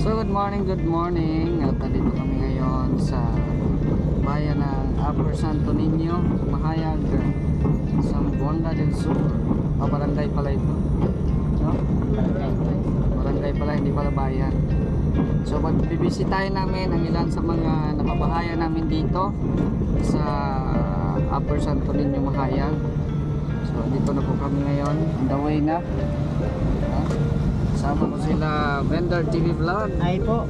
So good morning. Nandito kami ngayon sa bayan ng Upper Santo Niño, Mahayag, Zamboanga del Sur. Barangay pala ito, no? Barangay pala, hindi pala bayan. So magbibisitahin namin ang ilan sa mga napabahayan namin dito sa Upper Santo Niño, Mahayag. So dito na po kami ngayon, on the way na. Kasama ko sila Vendor TV Vlog. Ay po.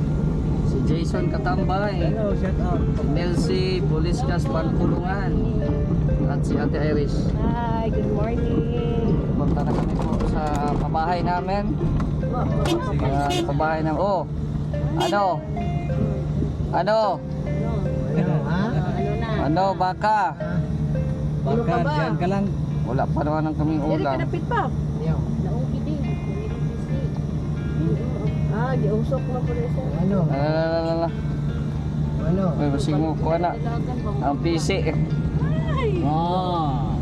Si Jason Katambay. Hello, shout out. Si Nelsie Buliskas Panpulungan. At si Ate Iris. Hi, good morning. Punta na kami po sa pabahay namin. Pabahay namin. Oh! Ano? Ano? Ano, ha? Ano na? Ano? Baka? Baka, ka ba? dyan ka lang. Wala pa naman ang kaming Dili ka ulam. napit pa. Naungki din. Ah, giusok mo po rin siya. Ano? Lalalala. Ano? May basing mo ko na. Ang PC. Ah.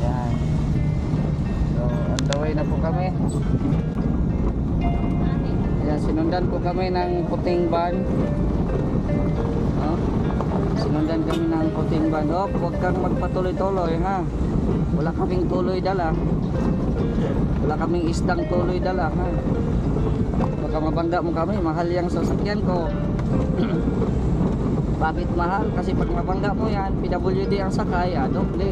Yan. So, on the way na po kami. Ayan, sinundan po kami ng puting van. Sinundan kami ng puting van. Huwag kang magpatuloy-tuloy, ha. Wala kaming tuloy dala. Wala kaming isdang tuloy dala, ha. Baka mabangga mo kami, mahal yung sasakyan ko. Bakit mahal? Kasi pag mabangga mo yan, PWD ang sakay, doble.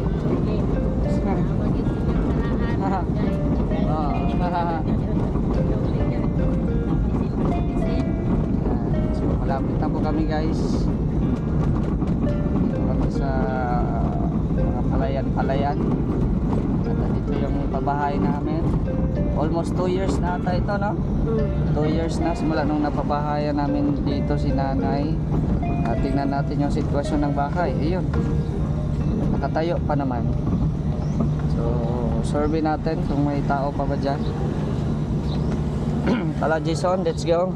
So malapit na po kami, guys. Dito kami sa mga palayan-palayan. At dito yung pabahay namin. Almost 2 years na ata ito, no? 2 years na simula nung napabahayan namin dito si nanay. At tingnan natin yung sitwasyon ng bahay. Ayun, nakatayo pa naman. So survey natin kung may tao pa ba dyan. Tala Jason, let's go.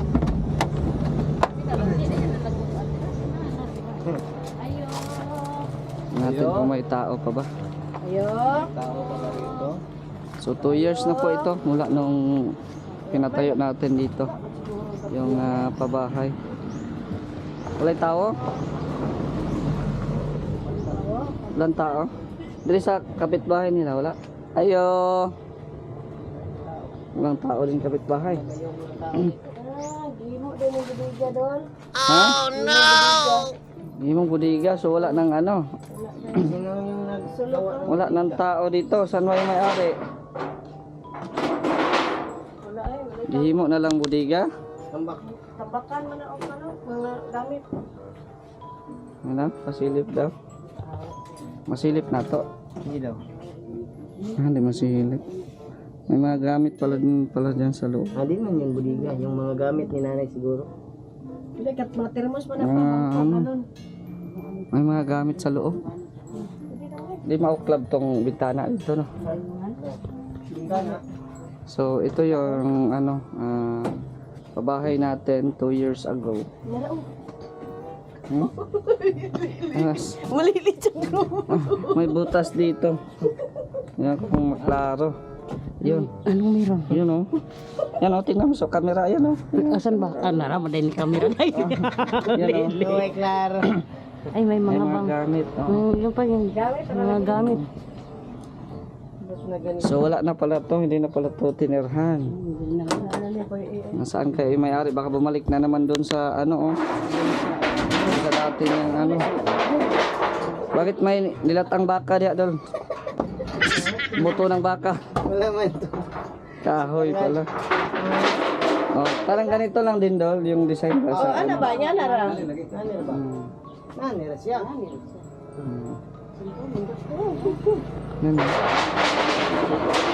Natin kung may tao pa ba. Ayo. Tao pa ba rito? So 2 years na po ito mula nung pinatayo natin dito yung pabahay. Wala tao? Walang tao? Dili sa kapitbahay nila wala? Ayo. Walang tao din kapitbahay. Gimo din yung budiga doon. Oh no! Hindi mong budiga, so wala nang ano. Sino yung nagsulok? Wala nang tao dito. Saan may-ari? Wala ay, wala. Gihimo na lang budiga. Tambak. Tabakan mo na o ano, mga gamit. Ano? Pasilip daw. Masilip na to. Hindi daw. Hindi masilip. May mga gamit pala din pala dyan sa loob. Hindi man yung budiga. Yung mga gamit ni nanay siguro. Hindi, kat mga termos mo na Mga pa. ano? Ganun. May mga gamit sa loob. Hindi mauklab tong bintana dito, no? So ito yung ano pabahay natin 2 years ago. Alas, Malili siya ko. may butas dito. Yan kung maklaro. Yun. Anong meron? Yun oh. Yan oh, tingnan mo sa camera. Yan oh. Asan ba? Nara, madali ni camera na yun. Yan oh. Ay, klaro. Ay, may May mga mga bang. gamit. Oh. Yung pa yung gamit, mga gamit. So wala na pala to. Hindi na pala to tinirhan. Nasaan kayo may-ari? Baka bumalik na naman doon sa ano oh. Sa dati ng ano. Bakit may nilatang baka diya doon? Buto ng baka. Wala man to. Kahoy pala. Oh, parang ganito lang din dol yung design pa sa ano. ba? Yan, Nara. Ano ba? Nanira siya. Yan.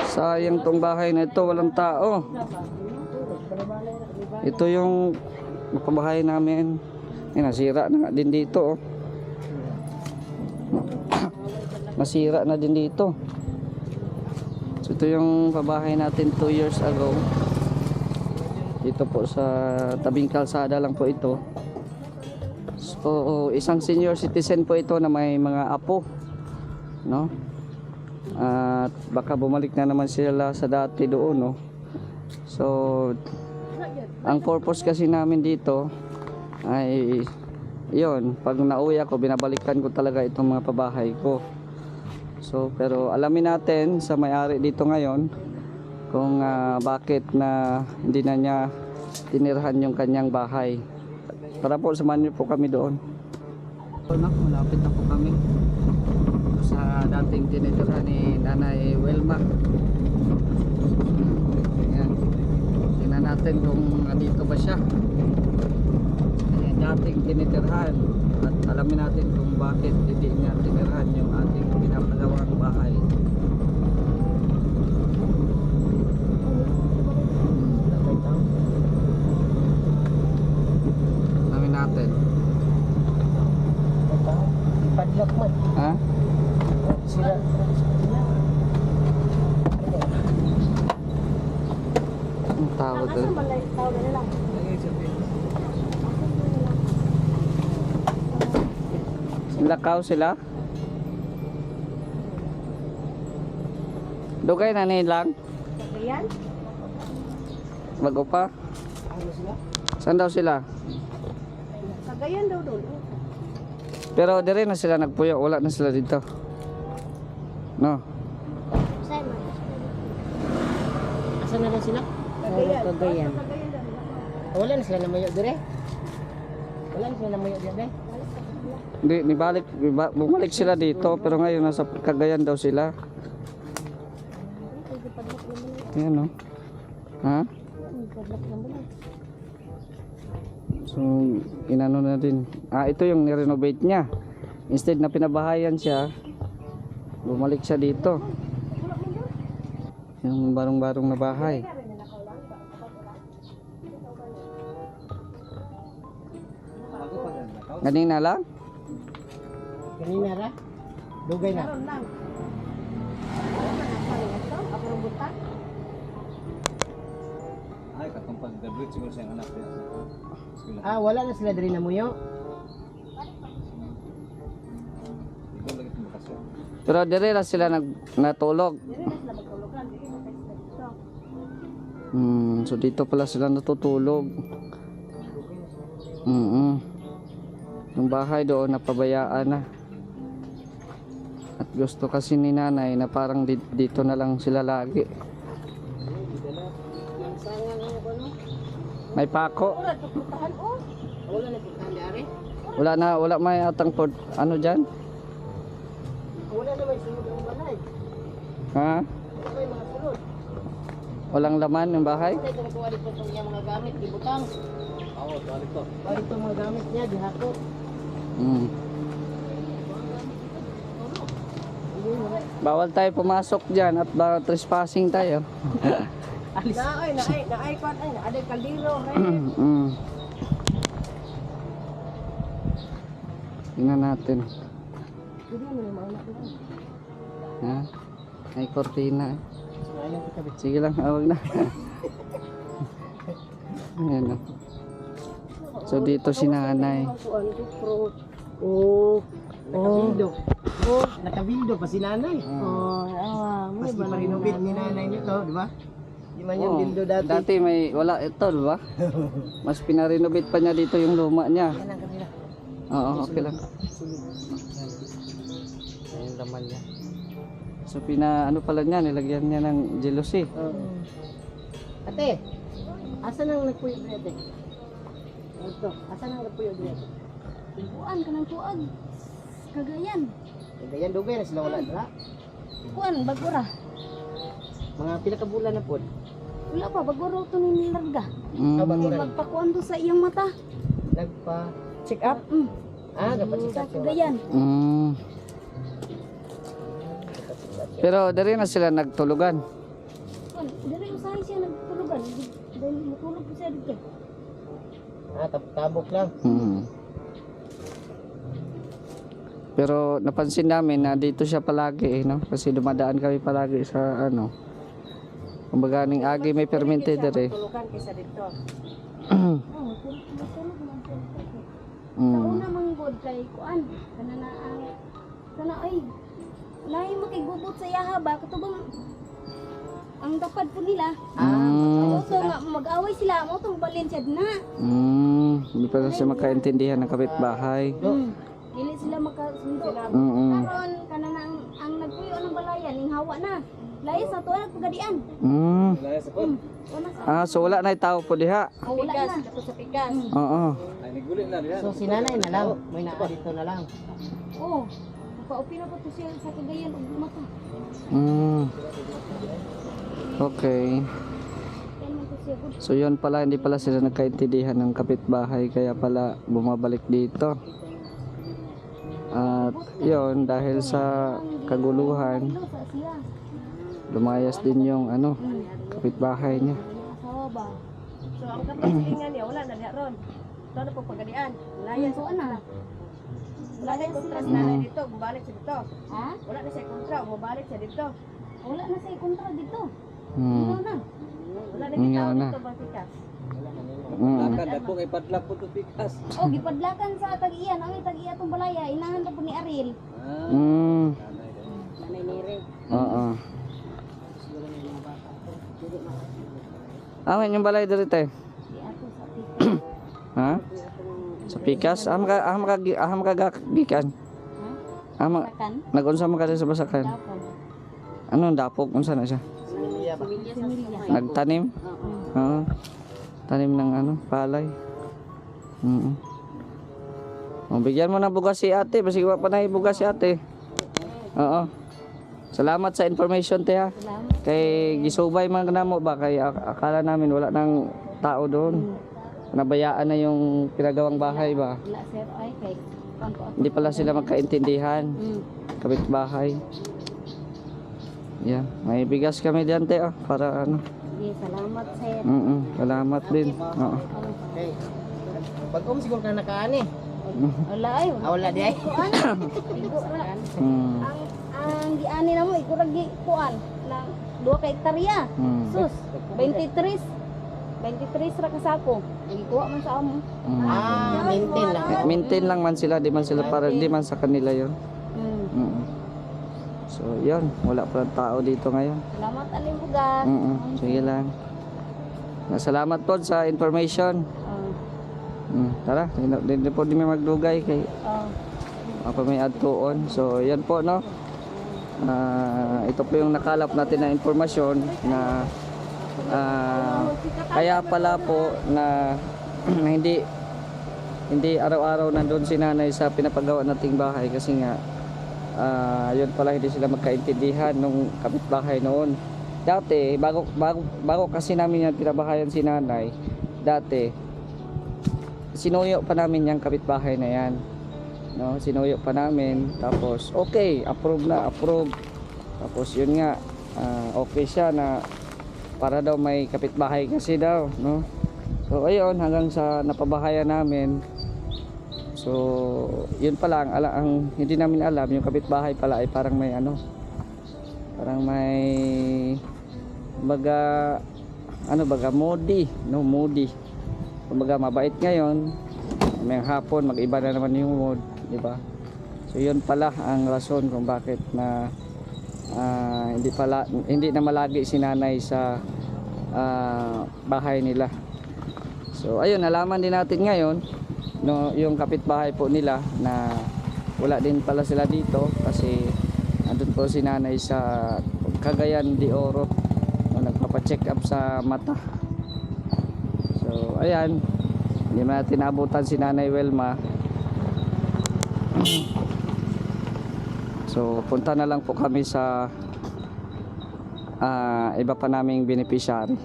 Sayang tong bahay na ito, walang tao. Ito yung pabahay namin. Nasira na nga din dito. Oh. Nasira na din dito. So ito yung pabahay natin 2 years ago. Dito po sa tabing kalsada lang po ito. So isang senior citizen po ito na may mga apo, no? At baka bumalik na naman sila sa dati doon, no? So Ang purpose kasi namin dito ay yun, pag nauwi ako binabalikan ko talaga itong mga pabahay ko. So pero alamin natin sa may-ari dito ngayon kung bakit na hindi na niya tinirahan yung kanyang bahay. Tara po, samahan niyo po kami doon. Malapit na po kami sa dating tinitirhan ni Nanay Wilma. Ayan. Tingnan natin kung andito ba siya. Dating tinitirhan at alamin natin kung bakit hindi niya tinirhan yung ating pinapagawang bahay. Alamin natin. Padlock man. Ha? Sila. Ang tawag doon. Lakaw sila? Dugay na nilang? Ayan. Bago pa? Ano sila? Saan daw sila? Kagayan daw doon. Pero dire na sila nagpuyo, wala na sila dito. No. Asan na lang sila? Kagayan. Wala na sila namayo dire. Wala na sila namayo dire. Hindi, bumalik sila dito pero ngayon nasa Cagayan daw sila. Ayan, no? Ha? So, inano na din. Ito yung ni-renovate niya. Instead na pinabahayan siya, bumalik siya dito. Yung barong-barong na bahay. Kanina lang? Kanina ra. Dugay na. Ay, katong pag-graduate siguro sa anak niya. Wala na sila dire namuyo. Ikaw lagi itong bakasyon. Pero dire na sila natulog. So dito pala sila natutulog. Yung bahay doon napabayaan na. At gusto kasi ni nanay na parang dito na lang sila lagi. May pako. Wala na putahan dari. Wala may atang ano dyan? Wala na may sulod ang balay. Ha? Wala may mga sulod. Walang laman yung bahay? Wala ito nakuha dito itong niya mga gamit, gibutang. Oo, tuwalik to. Ito mga gamit niya, dihako. Bawal tayo pumasok dyan at bawal trespassing tayo. Naay kon ay ada kaldero. Tingnan natin. Ha? May kortina. Sige lang, awag na. Ayan na. So dito si nanay. Nakabildo. Nakabildo pa si nanay. Mas iparinubit ni nanay nito, di ba? Di man yung bildo dati. Dati may wala ito, di ba? Mas pinarenovate pa niya dito yung luma niya. Yan ang kanila. Oo, okay lang. Ayun laman niya. So ano pala niya, nilagyan niya ng jealousy. Ate, asa nang nagpuyo dito, ate? Ito, asa nang nagpuyo dito? Kuan kanang tuag. Kagayan. Ganyan dugay na sila wala dala. Kuan bagura. Mga pila ka bulan na pod. Wala pa bagura to ni nilarga. Bagura. Magpakuan to sa iyang mata. Nagpa Check up. dapat Sa sikat. Cagayan. Pero dari na sila nagtulugan. Kuan, diri usahay siya nagtulugan. Dahil matulog po siya dito. Tabok lang. Pero napansin namin na dito siya palagi no? Kasi dumadaan kami palagi sa ano. Kumbaga ning agi may permente dire. Tulugan kaysa dito. Matulog man siya. Sa una manggod kay kuan. Kana ay. Lahi makigubot sa yaha ba katubang ang tapad po nila. Mm. So nga mag-away sila, mo tong Valencia na. Hindi pala siya makaintindihan ng kapitbahay. Dili sila makasundo. Mm. Karon kana na ang nagpuyo ng balayan ning hawa na. Layas na to ang pagadian. Layas ako. Wala sa So wala na tao po diha. wala na. Sa pikas. Oo. Ay, naguli na diyan. So si nanay na lang, may naa dito na lang. Oh. Paupina pa to siya sa Cagayan ug mata. Okay. Yan man to siya good. So yun pala, hindi pala sila nagkaintindihan ng kapitbahay, kaya pala bumabalik dito. At yun, dahil sa kaguluhan, Ano sa siya? lumayas din yung kapitbahay niya. Asawa ba? So ang kapasilingan niya wala na diha ron. Ito na po pagadian. Layas So ana? Wala na kontra sa nanay dito, bumalik siya dito. Ha? Wala na siya kontra, bumalik siya dito. Wala na sa kontra dito. Hmm. Ano na? Wala na Ngaw kita na. dito ba pikas. Lakan ako kay padlak po to pikas. Oh, gipadlakan sa tag-iyan, ang tag-iya tong balaya, inahan pa po ni Ariel. Nanay ni Ray. Oo. Amin yung balay dito eh. Di ato sa tito. Ha? Sa pikas? Aham kagagikan. Ha? Aham, Takan? nag-unsa man ka sa basakan? Dapan. Anong dapok? Unsa na siya? Similya ba? Similya. Nagtanim? Oo. Tanim ng palay. Bigyan mo ng bugas si ate. Basi pa na bugas si ate. Oo. Salamat sa information, te ha. Salamat. Kay gisubay man na mo ba? Kay akala namin wala nang tao doon. Nabayaan na yung pinagawang bahay ba? Wala sir ay kay kanto ako. Hindi pala sila magkaintindihan. Kapitbahay. Yan. May bigas kami diyan, te para Sige, salamat sir. Salamat din. Oo. Okay. Pag-um siguro ka nakaani. Wala ay. Wala di ay. Igo ra. Mm. Ang giani na mo ikuragi kuan na 2 ka hektarya. Sus, 23 ra ka sako. Ikuha man sa amo. Maintain lang. Maintain lang man sila, di man sila para di man sa kanila 'yon. So, 'yon, wala pa ng tao dito ngayon. Salamat aling bugas. Sige lang. Salamat po sa information. Tara, hindi po din magdugay kay ako may adtuon. So, yan po no. Ito po yung nakalap natin na impormasyon na kaya pala po na hindi araw-araw nandun si nanay sa pinapagawa nating bahay kasi nga yun pala hindi sila magkaintindihan nung kapitbahay noon. Dati bago kasi namin yan pinabahayan si nanay. Dati sinuyo pa namin yung kapitbahay na yan. No, sinuyo pa namin tapos okay, approve. Tapos yun nga okay siya na para daw may kapitbahay kasi daw, no. So ayun hanggang sa napabahayan namin. So yun pala ang hindi namin alam yung kapitbahay pala ay parang may parang may baga moody, no, moody. Kumbaga mabait ngayon, may hapon mag-iba na naman yung mood, di ba? So yun pala ang rason kung bakit na hindi na malagi si nanay sa bahay nila. So ayun, nalaman din natin ngayon no, yung kapitbahay po nila na wala din pala sila dito kasi andun po si nanay sa Cagayan de Oro, no, nagpapa-check up sa mata. So ayan, hindi natin naabutan si Nanay Welma. So punta na lang po kami sa iba pa naming beneficiary.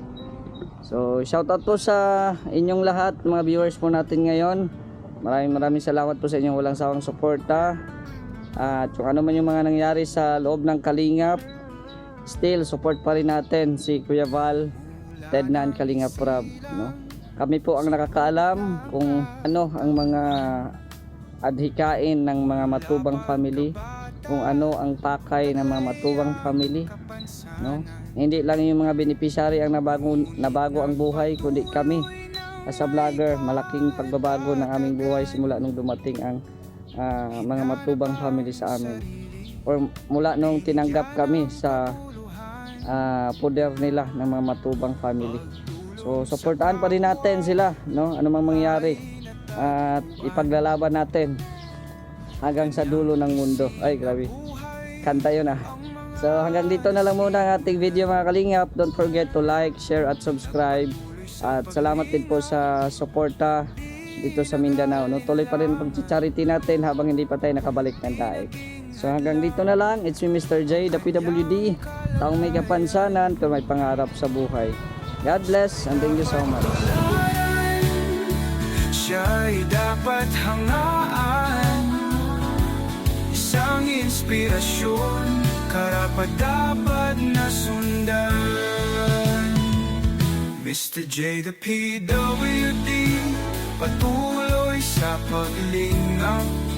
So shoutout po sa inyong lahat, mga viewers po natin ngayon. Maraming salamat po sa inyong walang sawang suporta. At kung ano man yung mga nangyari sa loob ng Kalingap, still support pa rin natin si Kuya Val, Tednan Kalingap Prab, no? Kami po ang nakakaalam kung ano ang mga adhikain ng mga matubang family, kung ano ang pakay ng mga matubang family, no? Hindi lang yung mga beneficiary ang nabago ang buhay, kundi kami as a vlogger, malaking pagbabago ng aming buhay simula nung dumating ang mga matubang family sa amin, or mula nung tinanggap kami sa poder nila ng mga Matubang family. So suportahan pa rin natin sila, no? Ano mang mangyari, at ipaglalaban natin hanggang sa dulo ng mundo. Ay, grabe. Kanta yun ah. So hanggang dito na lang muna ang ating video mga kalingap. Don't forget to like, share at subscribe. At salamat din po sa suporta dito sa Mindanao. No, tuloy pa rin ang pag-charity natin habang hindi pa tayo nakabalik ng daig. So hanggang dito na lang. It's me Mr. J, the PWD. Taong may kapansanan pero may pangarap sa buhay. God bless and thank you so much. Siya'y dapat hangaan, isang inspirasyon, karapat-dapat na sundan. Mr. J, the PWD, patuloy sa paglingap.